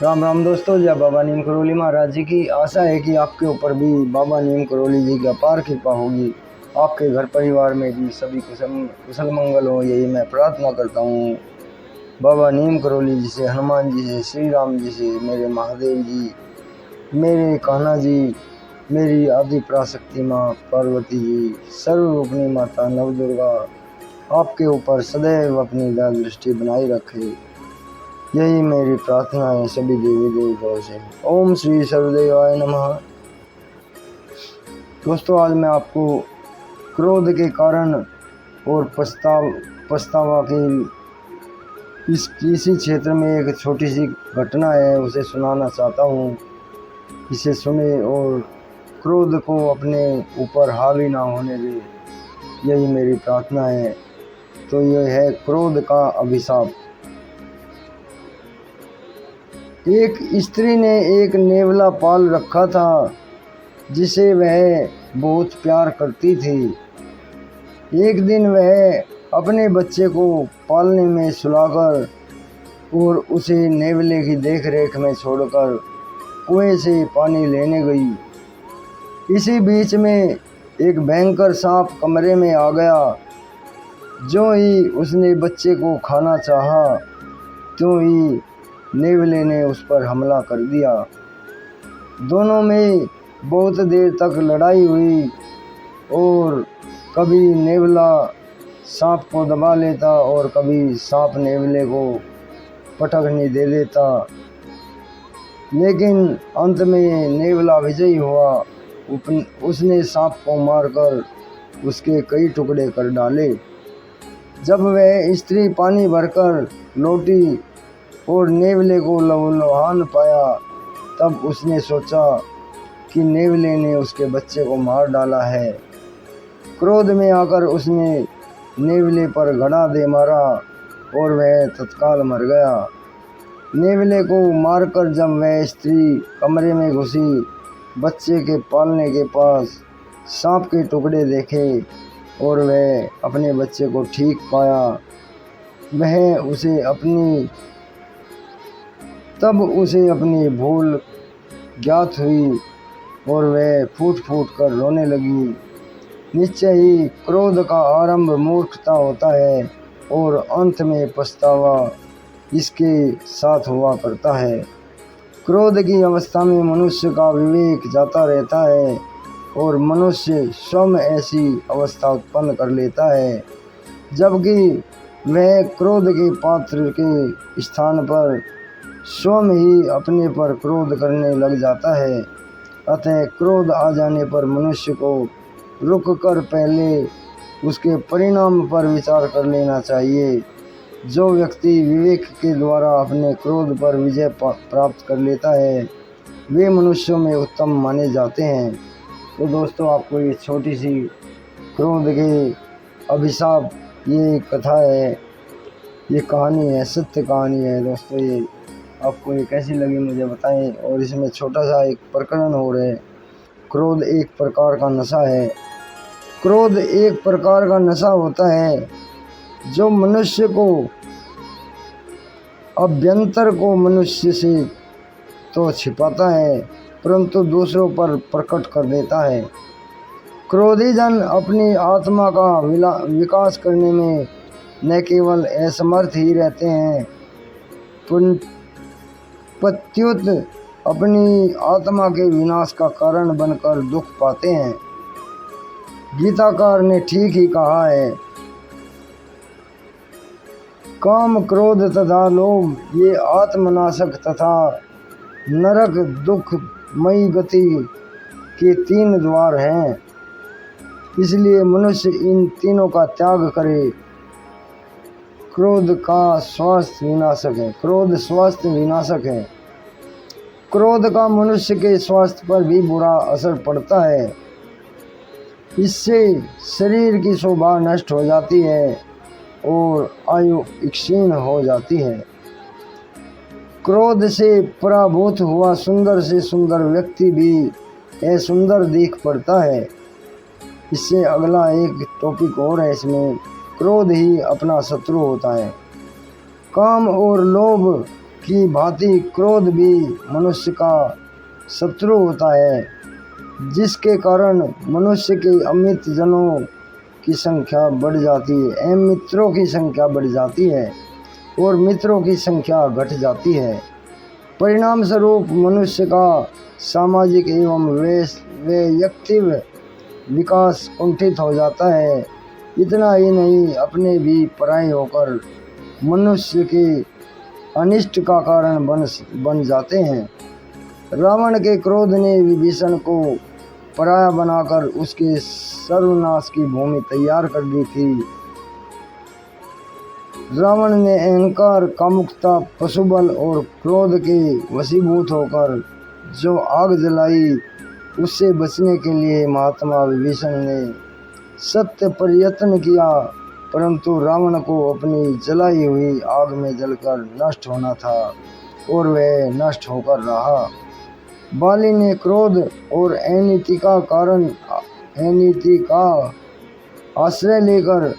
राम राम दोस्तों, जय बाबा नीम करोली महाराज जी की। आशा है कि आपके ऊपर भी बाबा नीम करोली जी की अपार कृपा होगी। आपके घर परिवार में भी सभी कुशल मंगल हो, यही मैं प्रार्थना करता हूँ। बाबा नीम करोली जी से, हनुमान जी से, श्री राम जी से, मेरे महादेव जी, मेरे कान्हा जी, मेरी आदि पराशक्ति माँ पार्वती जी, सर्वरूपणी माता नवदुर्गा आपके ऊपर सदैव अपनी दया दृष्टि बनाई रखे, यही मेरी प्रार्थना है सभी देवी देवताओं से। ओम श्री सर्वदेवाय नमः। दोस्तों, आज मैं आपको क्रोध के कारण और पछतावा की इसी क्षेत्र में एक छोटी सी घटना है, उसे सुनाना चाहता हूँ। इसे सुने और क्रोध को अपने ऊपर हावी ना होने दे, यही मेरी प्रार्थना है। तो यह है क्रोध का अभिशाप। एक स्त्री ने एक नेवला पाल रखा था जिसे वह बहुत प्यार करती थी। एक दिन वह अपने बच्चे को पालने में सुलाकर और उसे नेवले की देखरेख में छोड़कर कुएं से पानी लेने गई। इसी बीच में एक भयंकर सांप कमरे में आ गया। जो ही उसने बच्चे को खाना चाहा, त्यों ही नेवले ने उस पर हमला कर दिया। दोनों में बहुत देर तक लड़ाई हुई और कभी नेवला सांप को दबा लेता और कभी सांप नेवले को पटकने दे देता, लेकिन अंत में नेवला विजयी हुआ। उसने सांप को मारकर उसके कई टुकड़े कर डाले। जब वह स्त्री पानी भरकर लौटी और नेवले को लहूलुहान पाया, तब उसने सोचा कि नेवले ने उसके बच्चे को मार डाला है। क्रोध में आकर उसने नेवले पर घड़ा दे मारा और वह तत्काल मर गया। नेवले को मारकर जब वह स्त्री कमरे में घुसी, बच्चे के पालने के पास सांप के टुकड़े देखे और वह अपने बच्चे को ठीक पाया। तब उसे अपनी भूल ज्ञात हुई और वह फूट फूट कर रोने लगी। निश्चय ही क्रोध का आरंभ मूर्खता होता है और अंत में पछतावा इसके साथ हुआ करता है। क्रोध की अवस्था में मनुष्य का विवेक जाता रहता है और मनुष्य स्वयं ऐसी अवस्था उत्पन्न कर लेता है, जबकि वह क्रोध के पात्र के स्थान पर स्वयं ही अपने पर क्रोध करने लग जाता है। अतः क्रोध आ जाने पर मनुष्य को रुक कर पहले उसके परिणाम पर विचार कर लेना चाहिए। जो व्यक्ति विवेक के द्वारा अपने क्रोध पर विजय प्राप्त कर लेता है, वे मनुष्यों में उत्तम माने जाते हैं। तो दोस्तों, आपको ये छोटी सी क्रोध के अभिशाप ये कथा है, ये कहानी है, सत्य कहानी है। दोस्तों, ये आपको ये कैसी लगी मुझे बताएं। और इसमें छोटा सा एक प्रकरण हो रहा है। क्रोध एक प्रकार का नशा है। क्रोध एक प्रकार का नशा होता है जो मनुष्य को अभ्यंतर को मनुष्य से तो छिपाता है, परंतु दूसरों पर प्रकट कर देता है। क्रोधी जन अपनी आत्मा का विकास करने में न केवल असमर्थ ही रहते हैं, प्रत्युत अपनी आत्मा के विनाश का कारण बनकर दुख पाते हैं। गीताकार ने ठीक ही कहा है, काम, क्रोध तथा लोभ ये आत्मनाशक तथा नरक दुखमयी गति के 3 द्वार हैं। इसलिए मनुष्य इन तीनों का त्याग करे। क्रोध का स्वास्थ्य विनाशक है। क्रोध स्वास्थ्य विनाशक है। क्रोध का मनुष्य के स्वास्थ्य पर भी बुरा असर पड़ता है। इससे शरीर की शोभा नष्ट हो जाती है और आयु क्षीण हो जाती है। क्रोध से पराभूत हुआ सुंदर से सुंदर व्यक्ति भी असुंदर दिख पड़ता है। इससे अगला एक टॉपिक और है, इसमें क्रोध ही अपना शत्रु होता है। काम और लोभ की भांति क्रोध भी मनुष्य का शत्रु होता है, जिसके कारण मनुष्य के अमित जनों की संख्या बढ़ जाती है, मित्रों की संख्या बढ़ जाती है और मित्रों की संख्या घट जाती है। परिणाम स्वरूप मनुष्य का सामाजिक एवं वैयक्तिक विकास कुंठित हो जाता है। इतना ही नहीं, अपने भी पराये होकर मनुष्य के अनिष्ट का कारण बन जाते हैं। रावण के क्रोध ने विभीषण को पराया बनाकर उसके सर्वनाश की भूमि तैयार कर दी थी। रावण ने अहंकार, कामुकता, पशुबल और क्रोध के वशीभूत होकर जो आग जलाई, उससे बचने के लिए महात्मा विभीषण ने सत्य प्रयत्न किया, परंतु रावण को अपनी जलाई हुई आग में जलकर नष्ट होना था और वह नष्ट होकर रहा। बाली ने क्रोध और अनीति का आश्रय लेकर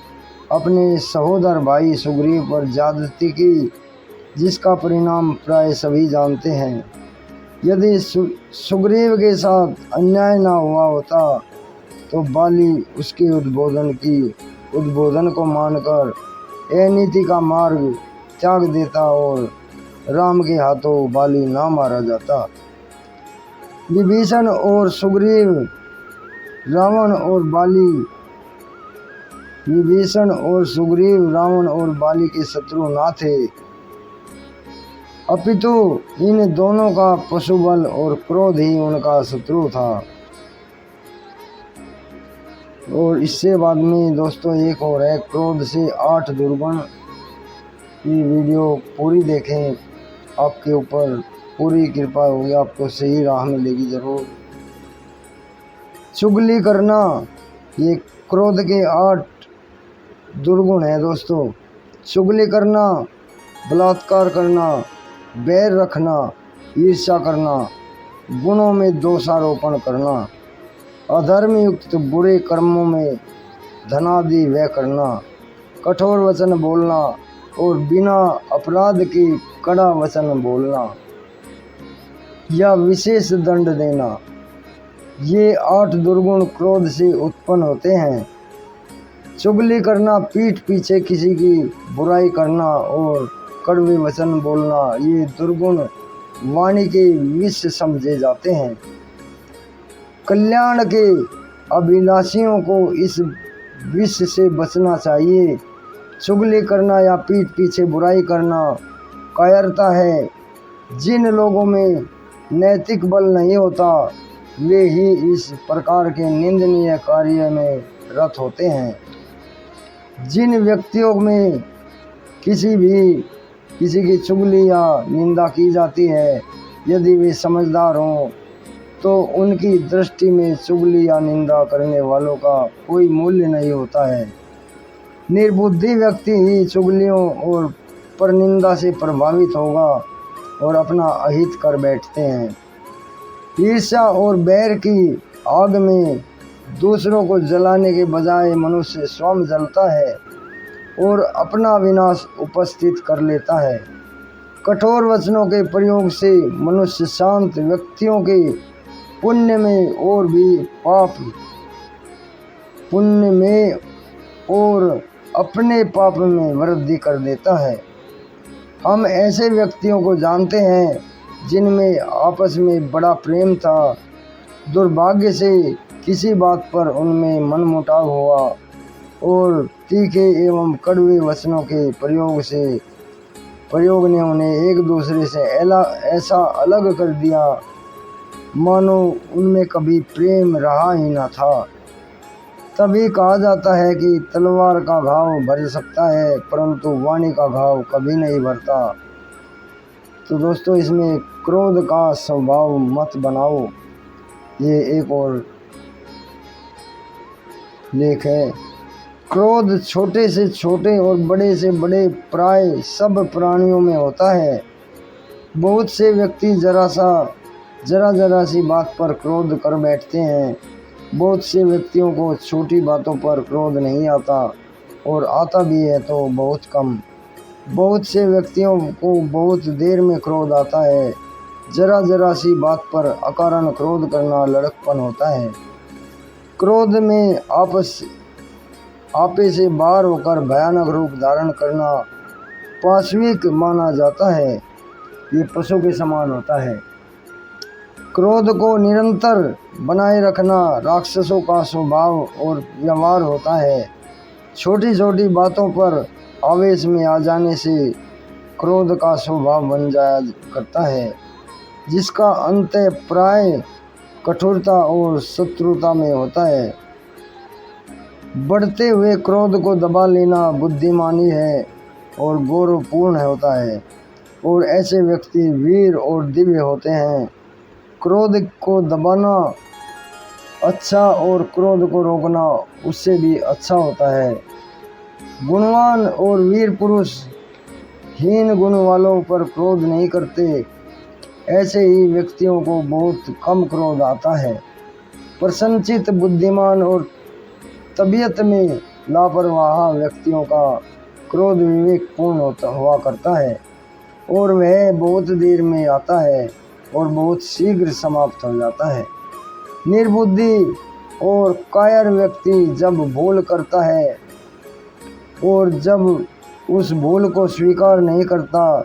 अपने सहोदर भाई सुग्रीव पर ज्यादती की, जिसका परिणाम प्राय सभी जानते हैं। यदि सुग्रीव के साथ अन्याय न हुआ होता तो बाली उसके उद्बोधन को मानकर अनीति का मार्ग त्याग देता और राम के हाथों बाली ना मारा जाता। विभीषण और सुग्रीव रावण और बाली के शत्रु ना थे, अपितु इन दोनों का पशुबल और क्रोध ही उनका शत्रु था। और इससे बाद में दोस्तों एक और है, क्रोध से 8 दुर्गुण की वीडियो पूरी देखें, आपके ऊपर पूरी कृपा होगी, आपको सही राह मिलेगी जरूर। चुगली करना, ये क्रोध के 8 दुर्गुण है दोस्तों। चुगली करना, बलात्कार करना, बैर रखना, ईर्ष्या करना, गुणों में दोषारोपण करना, अधर्म युक्त बुरे कर्मों में धनादि व्यय करना, कठोर वचन बोलना और बिना अपराध के कड़ा वचन बोलना या विशेष दंड देना, ये 8 दुर्गुण क्रोध से उत्पन्न होते हैं। चुगली करना, पीठ पीछे किसी की बुराई करना और कड़वे वचन बोलना, ये दुर्गुण वाणी के विष समझे जाते हैं। कल्याण के अभिलाषियों को इस विष से बचना चाहिए। चुगली करना या पीठ पीछे बुराई करना कायरता है। जिन लोगों में नैतिक बल नहीं होता, वे ही इस प्रकार के निंदनीय कार्य में रत होते हैं। जिन व्यक्तियों में किसी की चुगली या निंदा की जाती है, यदि वे समझदार हों तो उनकी दृष्टि में चुगली या निंदा करने वालों का कोई मूल्य नहीं होता है। निर्बुद्धि व्यक्ति ही चुगलियों और परनिंदा से प्रभावित होगा और अपना अहित कर बैठते हैं। ईर्ष्या और बैर की आग में दूसरों को जलाने के बजाय मनुष्य स्वयं जलता है और अपना विनाश उपस्थित कर लेता है। कठोर वचनों के प्रयोग से मनुष्य शांत व्यक्तियों के पुण्य में और अपने पाप में वृद्धि कर देता है। हम ऐसे व्यक्तियों को जानते हैं जिनमें आपस में बड़ा प्रेम था, दुर्भाग्य से किसी बात पर उनमें मनमुटाव हुआ और तीखे एवं कड़वे वचनों के प्रयोग ने उन्हें एक दूसरे से ऐसा अलग कर दिया मानो उनमें कभी प्रेम रहा ही न था। तभी कहा जाता है कि तलवार का घाव भर सकता है, परंतु वाणी का घाव कभी नहीं भरता। तो दोस्तों, इसमें क्रोध का स्वभाव मत बनाओ, ये एक और लेख है। क्रोध छोटे से छोटे और बड़े से बड़े प्राय सब प्राणियों में होता है। बहुत से व्यक्ति जरा सी बात पर क्रोध कर बैठते हैं। बहुत से व्यक्तियों को छोटी बातों पर क्रोध नहीं आता और आता भी है तो बहुत कम। बहुत से व्यक्तियों को बहुत देर में क्रोध आता है। जरा जरा सी बात पर अकारण क्रोध करना लड़कपन होता है। क्रोध में आपे से बाहर होकर भयानक रूप धारण करना पाशविक माना जाता है। ये पशु के समान होता है। क्रोध को निरंतर बनाए रखना राक्षसों का स्वभाव और व्यवहार होता है। छोटी छोटी बातों पर आवेश में आ जाने से क्रोध का स्वभाव बन जाया करता है, जिसका अंत प्राय कठोरता और शत्रुता में होता है। बढ़ते हुए क्रोध को दबा लेना बुद्धिमानी है और गौरवपूर्ण होता है, और ऐसे व्यक्ति वीर और दिव्य होते हैं। क्रोध को दबाना अच्छा और क्रोध को रोकना उससे भी अच्छा होता है। गुणवान और वीर पुरुष हीन गुण वालों पर क्रोध नहीं करते। ऐसे ही व्यक्तियों को बहुत कम क्रोध आता है। प्रसन्नचित्त बुद्धिमान और तबीयत में लापरवाह व्यक्तियों का क्रोध विवेकपूर्ण हुआ करता है, और वह बहुत देर में आता है और बहुत शीघ्र समाप्त हो जाता है। निर्बुद्धि और कायर व्यक्ति जब भूल करता है और जब उस भूल को स्वीकार नहीं करता,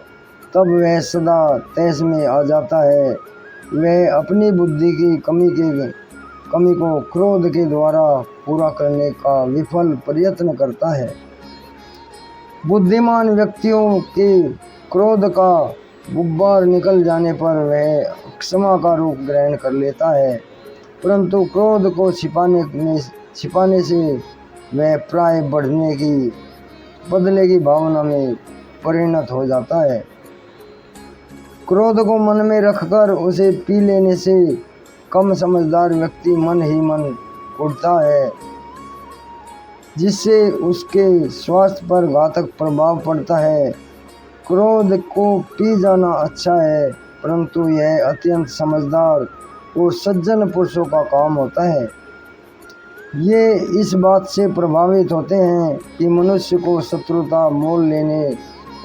तब वह सदा तैश में आ जाता है। वह अपनी बुद्धि की कमी को क्रोध के द्वारा पूरा करने का विफल प्रयत्न करता है। बुद्धिमान व्यक्तियों के क्रोध का गुब्बार निकल जाने पर वह क्षमा का रूप ग्रहण कर लेता है, परंतु क्रोध को छिपाने से वह प्राय बदले की भावना में परिणत हो जाता है। क्रोध को मन में रखकर उसे पी लेने से कम समझदार व्यक्ति मन ही मन उठता है, जिससे उसके स्वास्थ्य पर घातक प्रभाव पड़ता है। क्रोध को पी जाना अच्छा है, परंतु यह अत्यंत समझदार और सज्जन पुरुषों का काम होता है। ये इस बात से प्रभावित होते हैं कि मनुष्य को शत्रुता मोल लेने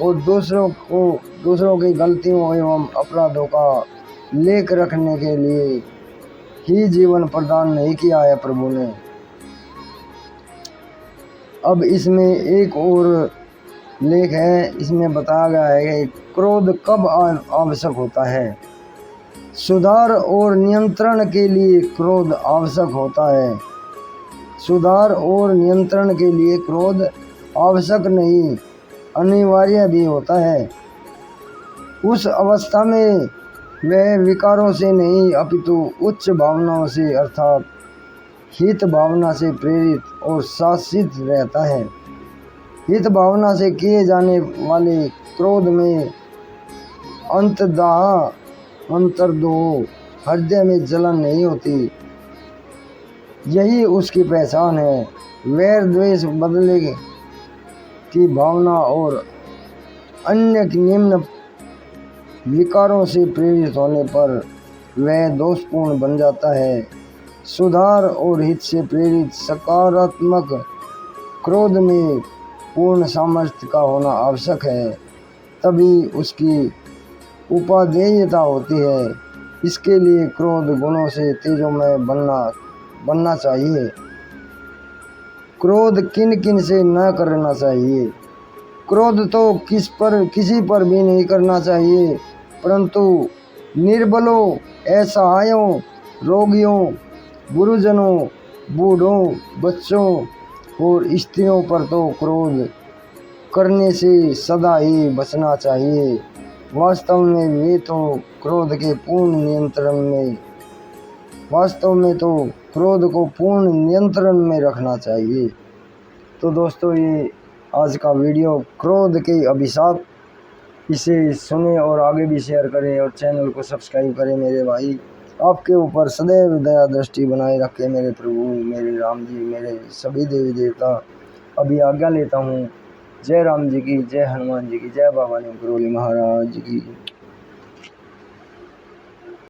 और दूसरों की गलतियों एवं अपराधों का लेख रखने के लिए ही जीवन प्रदान नहीं किया है प्रभु ने। अब इसमें एक और लेख है। इसमें बताया गया है कि क्रोध कब आवश्यक होता है। सुधार और नियंत्रण के लिए क्रोध आवश्यक होता है। सुधार और नियंत्रण के लिए क्रोध आवश्यक नहीं, अनिवार्य भी होता है। उस अवस्था में वह विकारों से नहीं अपितु उच्च भावनाओं से अर्थात हित भावना से प्रेरित और शासित रहता है। हित भावना से किए जाने वाले क्रोध में अंतर्दोह हृदय में जलन नहीं होती, यही उसकी पहचान है। वैर द्वेष बदले की भावना और अन्य निम्न विकारों से प्रेरित होने पर वह दोषपूर्ण बन जाता है। सुधार और हित से प्रेरित सकारात्मक क्रोध में पूर्ण सामर्थ्य का होना आवश्यक है, तभी उसकी उपादेयता होती है। इसके लिए क्रोध गुणों से तेजोमय बनना चाहिए। क्रोध किन किन से न करना चाहिए। क्रोध तो किसी पर भी नहीं करना चाहिए, परंतु निर्बलों, असहायों, रोगियों, गुरुजनों, बूढ़ों, बच्चों और स्त्रियों पर तो क्रोध करने से सदा ही बचना चाहिए। वास्तव में वे तो क्रोध के पूर्ण नियंत्रण में रखना चाहिए। तो दोस्तों, ये आज का वीडियो क्रोध के अभिशाप, इसे सुने और आगे भी शेयर करें और चैनल को सब्सक्राइब करें। मेरे भाई, आपके ऊपर सदैव दया दृष्टि बनाए रखे मेरे प्रभु, मेरे राम जी, मेरे सभी देवी देवता। अभी आज्ञा लेता हूँ। जय राम जी की, जय हनुमान जी की, जय बाबा नीम करोली महाराज की।